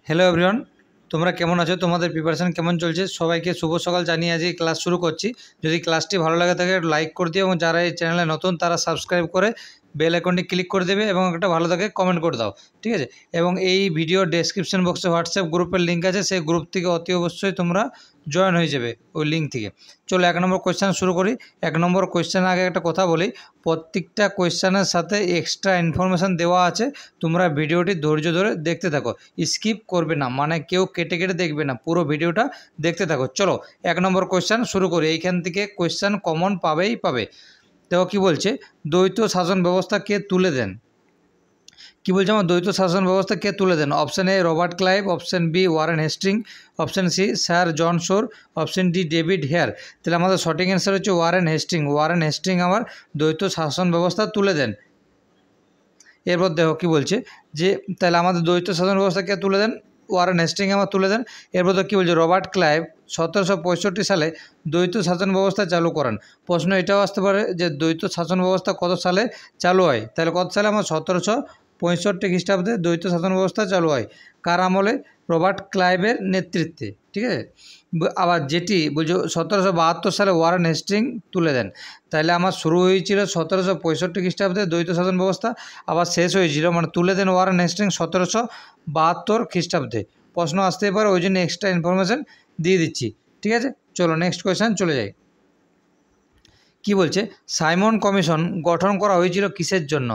Hello everyone, তোমরা কেমন আছো? তোমাদের প্রিপারেশন কেমন চলছে? সবাইকে শুভ সকাল জানিয়ে আজকে ক্লাস শুরু করছি। যদি ক্লাসটি ভালো লাগে থাকে লাইক করে দিও এবং যারা এই চ্যানেলে নতুন তারা সাবস্ক্রাইব করে বেল আইকনটি ক্লিক করে দেবে এবং একটা ভালো থাকে কমেন্ট করে দাও, ঠিক আছে? এবং এই ভিডিও ডেসক্রিপশন বক্সে হোয়াটসঅ্যাপ গ্রুপের লিঙ্ক আছে, সেই গ্রুপ থেকে অতি অবশ্যই তোমরা জয়েন হয়ে যাবে ওই লিঙ্ক থেকে। চলো 1 নম্বর কোয়েশ্চেন শুরু করি। 1 নম্বর কোয়েশ্চেনের আগে একটা কথা বলি, প্রত্যেকটা কোয়েশ্চেনের সাথে এক্সট্রা ইনফরমেশান দেওয়া আছে। তোমরা ভিডিওটি ধৈর্য ধরে দেখতে থাকো, স্কিপ করবে না, মানে কেউ কেটে কেটে দেখবে না, পুরো ভিডিওটা দেখতে থাকো। চলো 1 নম্বর কোয়েশ্চেন শুরু করি। এইখান থেকে কোয়েশ্চেন কমন পাবেই পাবে। দেখো কী বলছে, দ্বৈত শাসন ব্যবস্থা কে তুলে দেন? কি বলছে আমার, দ্বৈত শাসন ব্যবস্থা কে তুলে দেন? Option A Robert Clive, option B Warren Hasting, option C sir John Shore, option D David Hare. তাহলে আমাদের সঠিক অ্যান্সার হচ্ছে ওয়ারেন হেস্টিং। ওয়ারেন হেস্টিং আমার দ্বৈত শাসন ব্যবস্থা তুলে দেন। এরপর দেখো কী বলছে যে তাহলে আমাদের দ্বৈত শাসন ব্যবস্থা কে তুলে দেন? ওয়ারেন হেস্টিং আমার তুলে দেন। এরপর তো কী বলছে, রবার্ট ক্লাইভ 1765 সালে দ্বৈত শাসন ব্যবস্থা চালু করেন। প্রশ্ন এটাও আসতে পারে যে দ্বৈত শাসন ব্যবস্থা কত সালে চালু হয়? তাহলে কত সালে? আমার 1765 খ্রিস্টাব্দে দ্বৈত শাসন ব্যবস্থা চালু হয়। কার আমলে? রবার্ট ক্লাইভের নেতৃত্বে, ঠিক আছে? আবার যেটি বলছে 1772 সালে ওয়ারেন হেস্টিং তুলে দেন। তাহলে আমার শুরু হয়েছিল 1765 খ্রিস্টাব্দে দ্বৈত শাসন ব্যবস্থা, আবার শেষ হয়েছিল মানে তুলে দেন ওয়ারেন হেস্টিং 1772 খ্রিস্টাব্দে। প্রশ্ন আসতেই পারে, ওই জন্য এক্সট্রা ইনফরমেশান দিয়ে দিচ্ছি, ঠিক আছে? চলো নেক্সট কোয়েশ্চেন চলে যাই। কি বলছে, সাইমন কমিশন গঠন করা হয়েছিল কিসের জন্য?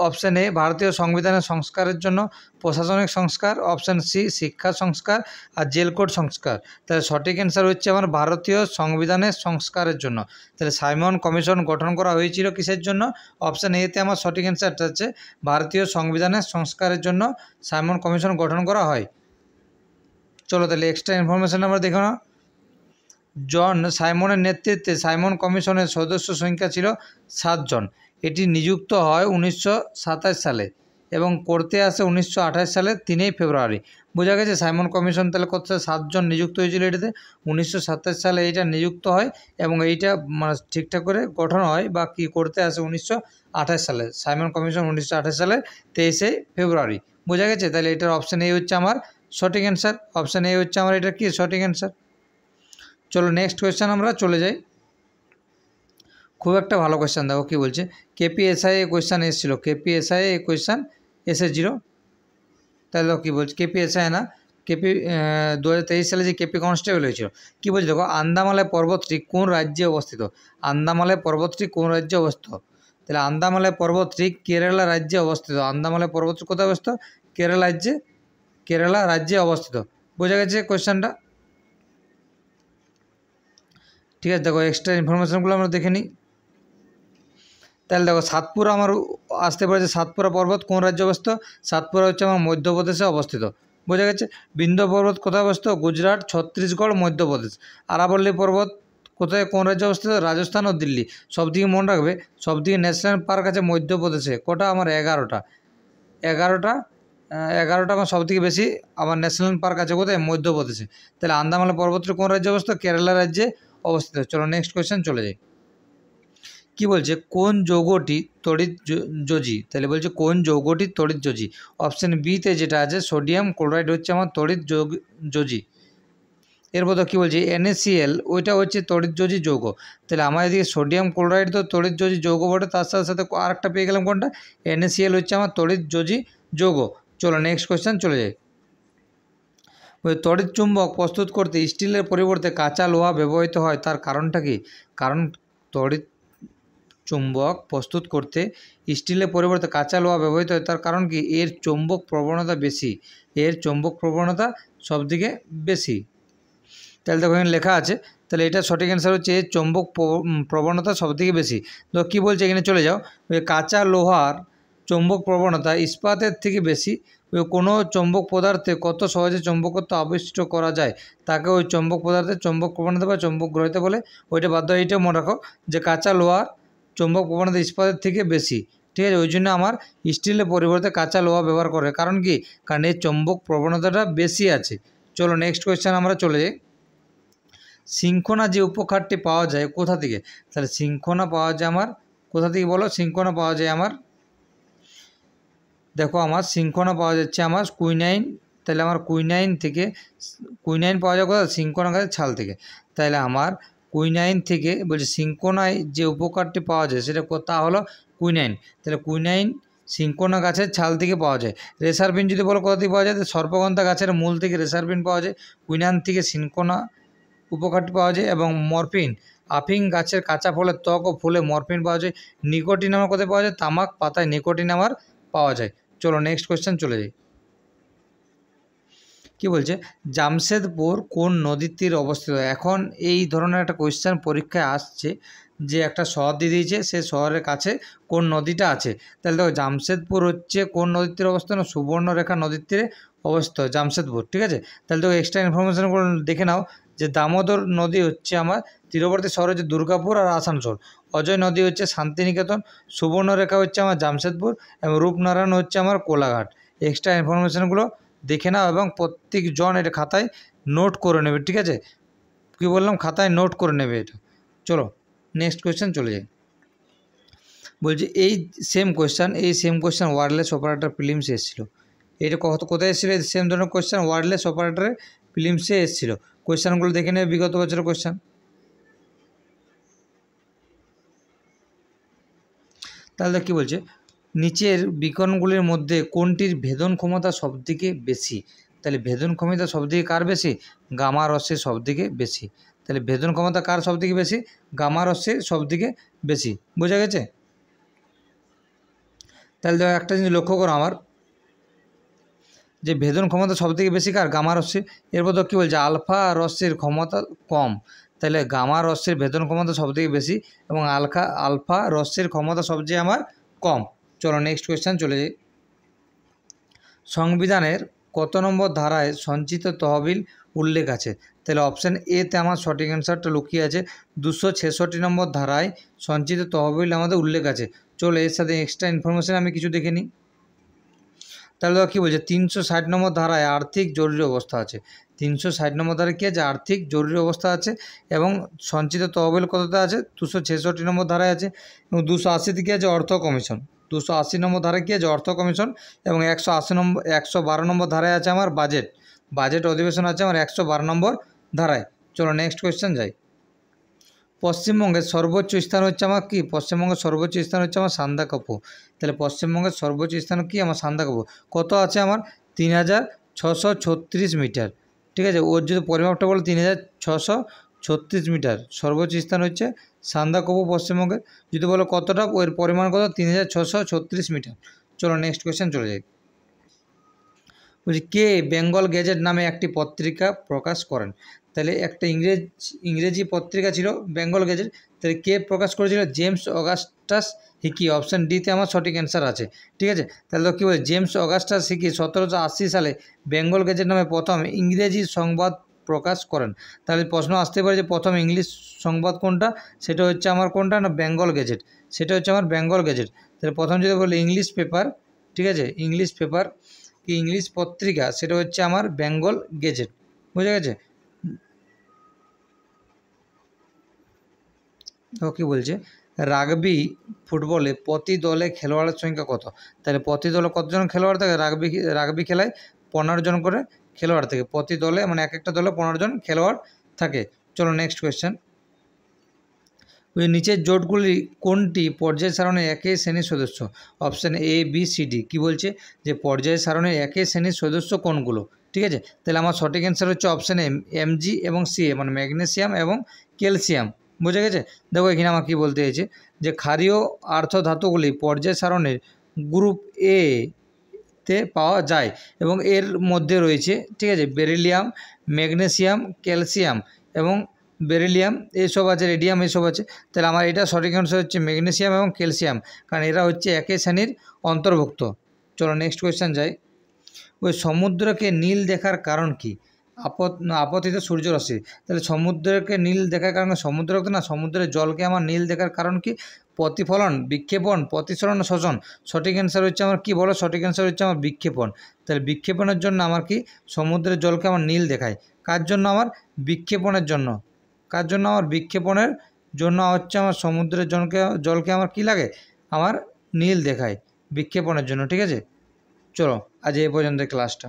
অপশান এ ভারতীয় সংবিধানের সংস্কারের জন্য, প্রশাসনিক সংস্কার, অপশান সি শিক্ষা সংস্কার, আর জেল কোড সংস্কার। তাহলে সঠিক অ্যান্সার হচ্ছে আমার ভারতীয় সংবিধানের সংস্কারের জন্য। তাহলে সাইমন কমিশন গঠন করা হয়েছিল কিসের জন্য? অপশান এতে আমার সঠিক অ্যান্সারটা হচ্ছে ভারতীয় সংবিধানের সংস্কারের জন্য সাইমন কমিশন গঠন করা হয়। চলো তাহলে এক্সট্রা ইনফরমেশান আমরা দেখো না। জন সাইমনের নেতৃত্বে সাইমন কমিশনের সদস্য সংখ্যা ছিল 7 জন। এটি নিযুক্ত হয় 1927 সালে এবং করতে আসে 1928 সালে 3 ফেব্রুয়ারি। বোঝা গেছে সাইমন কমিশন তাহলে কত 7 জন নিযুক্ত হয়েছিল এটাতে, 1927 সালে এইটা নিযুক্ত হয় এবং এইটা মানে ঠিকঠাক করে গঠন হয় বা কি করতে আসে 1928 সালে। সাইমন কমিশন 1928 সালে 23 ফেব্রুয়ারি। বোঝা গেছে? তাহলে এটার অপশান এ হচ্ছে আমার সঠিক অ্যান্সার। অপশান এ হচ্ছে আমার এটা কি সঠিক অ্যান্সার। চলো নেক্সট কোয়েশ্চেন আমরা চলে যাই। খুব একটা ভালো কোয়েশ্চেন, দেখো কী বলছে, কেপিএসআই এ কোয়েশ্চেন এসেছিলো, কেপিএসআই এ কোয়েশ্চেন এসেছিল। তাহলে কী বলছে, কেপিএসআই না, কেপি 2023 সালে যে কেপি কনস্টেবল হয়েছিল। কী বলছে দেখো, আন্দামালাই পর্বতটি কোন রাজ্যে অবস্থিত? আন্দামালাই পর্বতটি কোন রাজ্যে অবস্থিত? তাহলে আন্দামালাই পর্বতটি কেরালা রাজ্যে অবস্থিত। আন্দামালাই পর্বতটি কোথায় অবস্থিত? কেরালা রাজ্যে অবস্থিত। বোঝা গেছে কোয়েশ্চেনটা? ঠিক আছে, দেখো এক্সট্রা ইনফরমেশানগুলো আমরা দেখে নিই। তাহলে দেখো সাতপুরা আমার আসতে পারে যে সাতপুরা পর্বত কোন রাজ্যে অবস্থিত? সাতপুরা হচ্ছে আমার মধ্যপ্রদেশে অবস্থিত। বোঝা গেছে? বিন্ধ্য পর্বত কোথায় অবস্থিত? গুজরাট, ছত্তিশগড়, মধ্যপ্রদেশ। আরাবল্লী পর্বত কোথায় কোন রাজ্যে অবস্থিত? রাজস্থান ও দিল্লি। সবদিকে মনে রাখবে, সবদিকে ন্যাশনাল পার্ক আছে মধ্যপ্রদেশে। কটা? আমার 11টা। 11টা আমার সবথেকে বেশি আমার ন্যাশনাল পার্ক আছে কোথায়? মধ্যপ্রদেশে। তাহলে আন্দামান পর্বতটি কোন রাজ্যে অবস্থিত? কেরালা রাজ্যে অবস্থিত। চলো নেক্সট কোয়েশ্চেন চলে যাই। কি বলছে, কোন যৌগটি তড়িৎযোজী? তাহলে বলছে কোন যৌগটি তড়িৎযোজী? অপশান বিতে যেটা আছে সোডিয়াম ক্লোরাইড হচ্ছে আমার তড়িৎযোজী। এরপর তো কী বলছে, NaCl ওইটা হচ্ছে তড়িৎযোজী যৌগ। তাহলে আমার এদিকে সোডিয়াম ক্লোরাইড তো তড়িৎযোজী যৌগ বটে, তার সাথে সাথে আরেকটা পেয়ে গেলাম কোনটা? NaCl হচ্ছে আমার তড়িৎযোজী যৌগ। চলো নেক্সট কোয়েশ্চেন চলে যাই। তড়িৎ চুম্বক প্রস্তুত করতে স্টিলের পরিবর্তে কাঁচা লোহা ব্যবহৃত হয়, তার কারণটা কি? কারণ তড়িৎ চুম্বক প্রস্তুত করতে স্টিলের পরিবর্তে কাঁচা লোহা ব্যবহৃত হয়, তার কারণ কি? এর চৌম্বক প্রবণতা বেশি। এর চৌম্বক প্রবণতা সবদিকে বেশি। তাহলে দেখো এখানে লেখা আছে, তাহলে এটা সঠিক অ্যান্সার হচ্ছে এর চৌম্বক প্রবণতা সবথেকে বেশি। তো কী বলছে এখানে চলে যাও, কাঁচা লোহার চৌম্বক প্রবণতা ইস্পাতের থেকে বেশি। কোনো চৌম্বক পদার্থে কত সহজে চৌম্বকত্ব আবিষ্ট করা যায় তাকে ওই চৌম্বক পদার্থের চৌম্বক প্রবণতা বা চৌম্বক গ্রহিতা বলে। ওইটা বাধ্য, এইটাও মনে রাখো যে কাঁচা লোহার চৌম্বক প্রবণতা ইস্পাতের থেকে বেশি, ঠিক আছে? ওই জন্য আমার স্টিলের পরিবর্তে কাঁচা লোহা ব্যবহার করে। কারণ কি? কারণ এর চৌম্বক প্রবণতাটা বেশি আছে। চলো নেক্সট কোয়েশ্চেন আমরা চলে যাই। সিংকোনা যে উপকারটি পাওয়া যায় কোথা থেকে? তাহলে সিংকোনা পাওয়া যায় আমার কোথা থেকে বলো? সিংকোনা পাওয়া যায় আমার, দেখো আমার সিংকোনা পাওয়া যাচ্ছে আমার কুইনাইন তাহলে আমার কুইনাইন পাওয়া যায় কোথায়? সিনকোনা গাছের ছাল থেকে। তাহলে আমার কুইনাইন থেকে বলছে সিনকোনায় যে উপকারটি পাওয়া যায় সেটা তা হলো কুইনাইন। তাহলে কুইনাইন সিনকোনা গাছের ছাল থেকে পাওয়া যায়। রেসারপিন যদি বলো কোথা থেকে পাওয়া যায়, সর্পগন্ধা গাছের মূল থেকে রেসারপিন পাওয়া যায়। কুইনাইন থেকে সিনকোনা উপকারটি পাওয়া যায়। এবং মরফিন আফিং গাছের কাঁচা ফলের ত্বক ও ফুলে মরফিন পাওয়া যায়। নিকোটিন আমার কোথায় পাওয়া যায়? তামাক পাতায় নিকোটিন আমার পাওয়া যায়। চলো নেক্সট কোয়েশ্চেন চলে যাই। কি বলছে? জামশেদপুর কোন নদীর তীরে অবস্থিত? এখন এই ধরনের একটা কোয়েশ্চেন পরীক্ষায় আসছে যে একটা শহর দিয়ে দিয়েছে, সে শহরের কাছে কোন নদীটা আছে। তাহলে দেখো জামশেদপুর হচ্ছে কোন নদীর তীরে অবস্থিত? না, সুবর্ণরেখা নদীর তীরে অবস্থিত জামশেদপুর। ঠিক আছে, তাহলে দেখো এক্সট্রা ইনফরমেশনগুলো দেখে নাও যে দামোদর নদী হচ্ছে আমার তীরবর্তী শহর হচ্ছে দুর্গাপুর আর আসানসোল। অজয় নদী হচ্ছে শান্তিনিকেতন। সুবর্ণরেখা হচ্ছে আমার জামশেদপুর এবং রূপনারায়ণ হচ্ছে আমার কোলাঘাট। এক্সট্রা ইনফরমেশনগুলো দেখে নাও এবং প্রত্যেকজন এটা খাতায় নোট করে নেবে। ঠিক আছে, কী বললাম? খাতায় নোট করে নেবে এটা। চলো নেক্সট কোয়েশ্চেন চলে যাই। বলছি এই সেম কোয়েশ্চেন ওয়্যারলেস অপারেটর ফিল্মসে এসেছিলো। এটা কোথায় এসেছিলো? সেম ধরনের কোয়েশ্চেন ওয়্যারলেস অপারেটরের ফিল্মসে এসেছিলো। কোয়েশ্চেনগুলো দেখে নেবে, বিগত বছরের কোয়েশ্চেন। তাহলে কী বলছে? নিচের বিকরণগুলির মধ্যে কোনটির ভেদন ক্ষমতা সবথেকে বেশি? তাহলে ভেদন ক্ষমতা সবথেকে কার বেশি? গামা রশ্মির সবথেকে বেশি। তাহলে ভেদন ক্ষমতা কার সবথেকে বেশি? গামা রশ্মির সবথেকে বেশি। বোঝা গেছে? তাহলে দেখো একটা জিনিস লক্ষ্য করো আমার, যে ভেদন ক্ষমতা সবথেকে বেশি কার? গামা রশ্মির। এরপর তো কী বলছে? আলফা রশ্মির ক্ষমতা কম। তাহলে গামা রশ্মির ভেদন ক্ষমতা সবথেকে বেশি এবং আলফা রশ্মির ক্ষমতা সবচেয়ে আমার কম। চলো নেক্সট কোয়েশ্চেন চলে যাই। সংবিধানের কত নম্বর ধারায় সঞ্চিত তহবিল উল্লেখ আছে? তাহলে অপশান এতে আমার সঠিক অ্যান্সারটা লুকিয়ে আছে। 266 নম্বর ধারায় সঞ্চিত তহবিল আমাদের উল্লেখ আছে। চলো এর সাথে এক্সট্রা ইনফরমেশান আমি কিছু দেখে নিই। তাহলে দেখো কী বলছে? 360 নম্বর ধারায় আর্থিক জরুরি অবস্থা আছে। 360 নম্বর ধারায় কী আছে? আর্থিক জরুরি অবস্থা আছে। এবং সঞ্চিত তহবিল কতটা আছে? 266 নম্বর ধারায় আছে। এবং 280 কী আছে? অর্থ কমিশন। 280 নম্বর ধারায় কী আছে? অর্থ কমিশন। এবং 112 নম্বর ধারায় আছে আমার বাজেট অধিবেশন আছে আমার 112 নম্বর ধারায়। চলো নেক্সট কোয়েশ্চেন যাই। পশ্চিমবঙ্গের সর্বোচ্চ স্থান হচ্ছে আমার কি? পশ্চিমবঙ্গের সর্বোচ্চ স্থান হচ্ছে আমার সান্দাকফু। তাহলে পশ্চিমবঙ্গের সর্বোচ্চ স্থান কি? আমার সান্দাকফু। কত আছে আমার? 3636 মিটার। ঠিক আছে, ওর যদি পরিমাপটা বলো 3636 মিটার। সর্বোচ্চ স্থান হচ্ছে সান্দাকফু পশ্চিমবঙ্গের। যদি বলো কতটা, ওর পরিমাণ কত? 3636 মিটার। চলো নেক্সট কোয়েশ্চেন চলে যাই। বলছি কে বেঙ্গল গেজেট নামে একটি পত্রিকা প্রকাশ করেন? তাহলে একটা ইংরেজি পত্রিকা ছিল বেঙ্গল গেজেট। তাহলে কে প্রকাশ করেছিল? James Augustus Hicky. অপশান ডিতে আমার সঠিক অ্যান্সার আছে। ঠিক আছে, তাহলে তো কী বলে? জেমস অগাস্টাস হিকি 1780 সালে বেঙ্গল গেজেট নামে প্রথম ইংরেজি সংবাদ প্রকাশ করেন। তাহলে প্রশ্ন আসতে পারে যে প্রথম ইংলিশ সংবাদ কোনটা? সেটা হচ্ছে আমার কোনটা? না, বেঙ্গল গেজেট। সেটা হচ্ছে আমার বেঙ্গল গেজেট। তাহলে প্রথম যদি বলি ইংলিশ পেপার, ঠিক আছে, ইংলিশ পেপার কি ইংলিশ পত্রিকা, সেটা হচ্ছে আমার বেঙ্গল গেজেট। বুঝা গেছে? ও কী বলছে? রাগবি ফুটবলে প্রতি দলে খেলোয়াড়ের সংখ্যা কত? তাহলে প্রতি দলে কতজন খেলোয়াড় থাকে? রাগবি খেলায় 15 জন করে খেলোয়াড় থাকে প্রতি দলে, মানে এক একটা দলে 15 জন খেলোয়াড় থাকে। চলো নেক্সট কোয়েশ্চেন। নিচের জোটগুলি কোনটি পর্যায় সারণীর একই শ্রেণীর সদস্য? Option A B C D. কী বলছে? যে পর্যায় সারণীর একই শ্রেণীর সদস্য কোনগুলো? ঠিক আছে, তাহলে আমার সঠিক অ্যান্সার হচ্ছে অপশান এমজি এবং সিএ, মানে ম্যাগনেসিয়াম এবং ক্যালসিয়াম। বুঝে গেছে? দেখো এখানে আমার কী বলতে চাইছে, যে ক্ষারীয় আর্থ ধাতুগুলি পর্যায় সারণীর গ্রুপ এ তে পাওয়া যায় এবং এর মধ্যে রয়েছে, ঠিক আছে, বেরিলিয়াম, ম্যাগনেসিয়াম, ক্যালসিয়াম এবং বেরিলিয়াম এইসব আছে, রেডিয়াম এইসব আছে। তাহলে আমার এটা সঠিক অ্যান্সার হচ্ছে ম্যাগনেসিয়াম এবং ক্যালসিয়াম, কারণ এরা হচ্ছে একই শ্রেণীর অন্তর্ভুক্ত। চলো নেক্সট কোয়েশ্চেন যাই। ওই সমুদ্রকে নীল দেখার কারণ কি? আপতিত সূর্যরশ্মি। তাহলে সমুদ্রকে নীল দেখার কারণ, সমুদ্রকে না, সমুদ্রের জলকে আমার নীল দেখার কারণ কি? প্রতিফলন, বিক্ষেপণ, প্রতিসরণ, শোষণ। সঠিক অ্যান্সার হচ্ছে আমার কি বলো? সঠিক অ্যান্সার হচ্ছে আমার বিক্ষেপণ। তাহলে বিক্ষেপণের জন্য আমার কি? সমুদ্রের জলকে আমার নীল দেখায়। কার জন্য? আমার বিক্ষেপণের জন্য। কার জন্য? আমার বিক্ষেপণের জন্য হচ্ছে আমার সমুদ্রের জলকে আমার কি লাগে? আমার নীল দেখায় বিক্ষেপণের জন্য। ঠিক আছে, চলো আজ এই পর্যন্ত ক্লাসটা।